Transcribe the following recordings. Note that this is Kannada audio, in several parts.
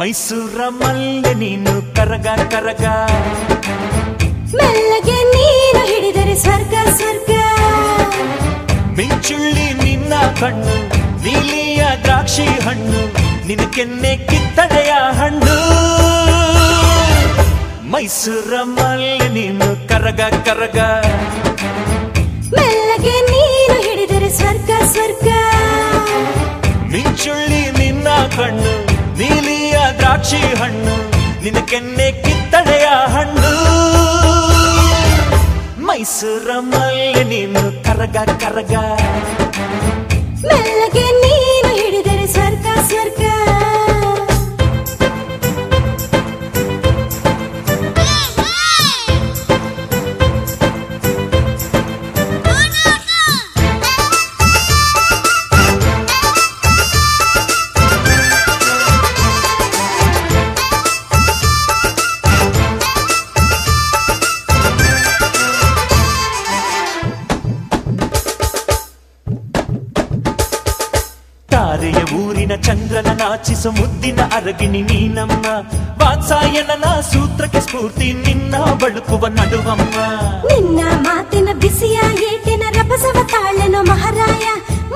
ಮೈಸೂರ ಮಲ್ಲೆ ನೀನು ಕರಗ ಕರಗ ಮೆಲ್ಲಗೆ ನೀನು ಹಿಡಿದರೆ ಸ್ವರ್ಗ ಸ್ವರ್ಗ ಮಿಂಚುಳ್ಳಿ ನಿನ್ನ ಕಣ್ಣು ನೀಲಿಯ ದ್ರಾಕ್ಷಿ ಹಣ್ಣು ನಿನ್ನ ಕೆನ್ನೆ ಕಿತ್ತಳೆಯ ಹಣ್ಣು ಮೈಸೂರ ಮಲ್ಲೆ ನೀನು ಕರಗ ಕರಗ ಮೆಲ್ಲಗೆ ನೀನು ಹಿಡಿದರೆ ಸ್ವರ್ಗ ಸ್ವರ್ಗ ಮಿಂಚುಳ್ಳಿ ನಿನ್ನ ಕಣ್ಣು ನೀಲಿಯ ದ್ರಾಕ್ಷಿ ಹಣ್ಣು ನಿನ್ನ ಕೆನ್ನೆ ಕಿತ್ತಳೆಯ ಹಣ್ಣು ಮೈಸೂರ ಮಲ್ಲೆ ನೀನು ಕರಗ ಕರಗ ಮೆಲ್ಲಗೆ ನೀನು ಹಿಡಿದರೆ ಸ್ವರ್ಗ ಸ್ವರ್ಗ ತಾರೆಯ ಊರಿನ ಚಂದ್ರನ ನಾಚಿಸು ಮುದ್ದಿನ ಅರಗಿಣಿ ನೀನಮ್ಮ ವಾತ್ಸಾಯನನ ಸೂತ್ರಕ್ಕೆ ಸ್ಫೂರ್ತಿ ನಿನ್ನ ಬಳುಕುವ ನಡುವಮ್ಮ ನಿನ್ನ ಮಾತಿನ ಬಿಸಿಯ ಏಟಿನ ರಭಸವ ತಾಳನು ಮಹಾರಾಯ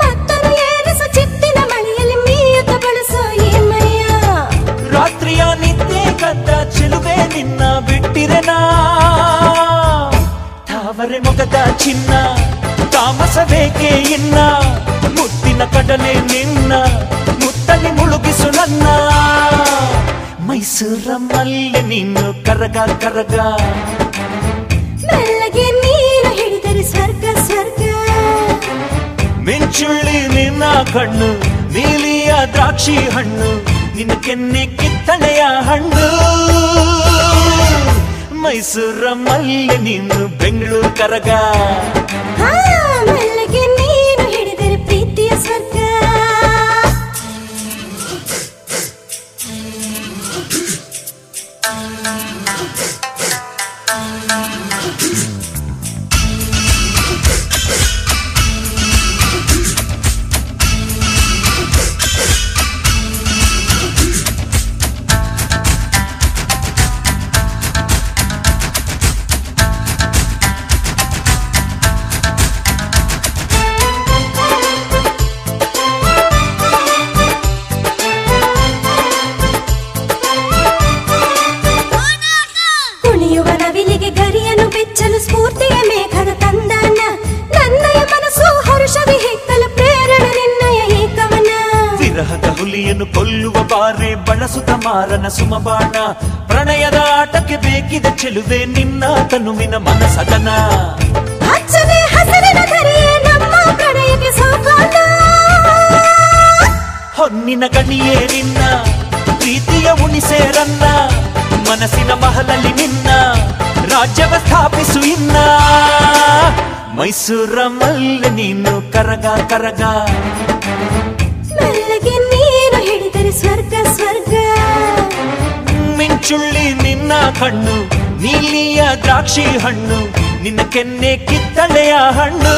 ಮತ್ತನು ಏರಿಸು ಚಿತ್ತಿನ ಮಳೆಯಲ್ಲಿ ಮೀಯುತ್ತ ಬಳಸೋ ಈ ಮೈಯ ರಾತ್ರಿಯ ನಿದ್ದೆ ಕದ್ದ ಚೆಲುವೆ ನಿನ್ನ ಬಿಟ್ಟಿರೆನಾ ತಾವರೆ ಮೊಗದ ಚಿನ್ನ ತಾಮಸಬೇಕೆ ಇನ್ನ ಮುತ್ತಿನ ಕಡಲೆ ನಿನ್ನ ಮುತ್ತಲಿ ಮುಳುಗಿಸು ನನ್ನ ಮೈಸೂರ ಮಲ್ಲೆ ನೀನು ಕರಗ ಕರಗ ಮೆಲ್ಲಗೆ ನೀನು ಹಿಡಿದರೆ ಸ್ವರ್ಗ ಸ್ವರ್ಗ ಮಿಂಚುಳ್ಳಿ ನಿನ್ನ ಕಣ್ಣು ನೀಲಿಯ ದ್ರಾಕ್ಷಿ ಹಣ್ಣು ನಿನ್ನ ಕೆನ್ನೆ ಕಿತ್ತಳೆಯ ಹಣ್ಣು ಮೈಸೂರ ಮಲ್ಲೆ ನೀನು ಬೆಂಗಳೂರು ಕರಗ ಮೆಲ್ಲಗೆ ನೀನು ಹಿಡಿದರೆ ಪ್ರೀತಿಯ ಸ್ವರ್ಗ ಬೆಚ್ಚಲು ಸ್ಫೂರ್ತಿಯ ಮೇಘದ ತಂದಾನ ನನ್ನಯ ಮನಸ್ಸು ಹರುಷವಿ ಹೆಕ್ಕಲು ಪ್ರೇರಣೆ ನಿನ್ನಯ ಏಕವನ ವಿರಹದ ಹುಲಿಯನ್ನು ಕೊಲ್ಲುವ ಬಾರೆ ಬಳಸುತ್ತ ಮಾರನ ಸುಮಬಾಣ ಪ್ರಣಯದ ಆಟಕ್ಕೆ ಬೇಕಿದ ಚೆಲುವೆ ನಿನ್ನ ತನುವಿನ ಮನಸದನ ಹಚ್ಚನೆ ಹಸಿರಿನ ಧರೆಯೇ ನಮ್ಮ ಪ್ರಣಯಕ್ಕೆ ಸೋಪಾನ ಹೊನ್ನಿನ ಗಣಿಯೇ ನಿನ್ನ ಪ್ರೀತಿಯ ಉಣಿಸೇರನ್ನ ಮನಸ್ಸಿನ ಮಹಲಲ್ಲಿ ನಿನ್ನ ರಾಜ್ಯವ ಸ್ಥಾಪಿಸು ಇನ್ನ ಮೈಸೂರ ಮಲ್ಲೆ ನೀನು ಕರಗ ಕರಗ ಮೆಲ್ಲಗೆ ನೀನು ಹಿಡಿದರೆ ಸ್ವರ್ಗ ಸ್ವರ್ಗ ಮಿಂಚುಳ್ಳಿ ನಿನ್ನ ಕಣ್ಣು ನೀಲಿಯ ದ್ರಾಕ್ಷಿ ಹಣ್ಣು ನಿನ್ನ ಕೆನ್ನೆ ಕಿತ್ತಳೆಯ ಹಣ್ಣು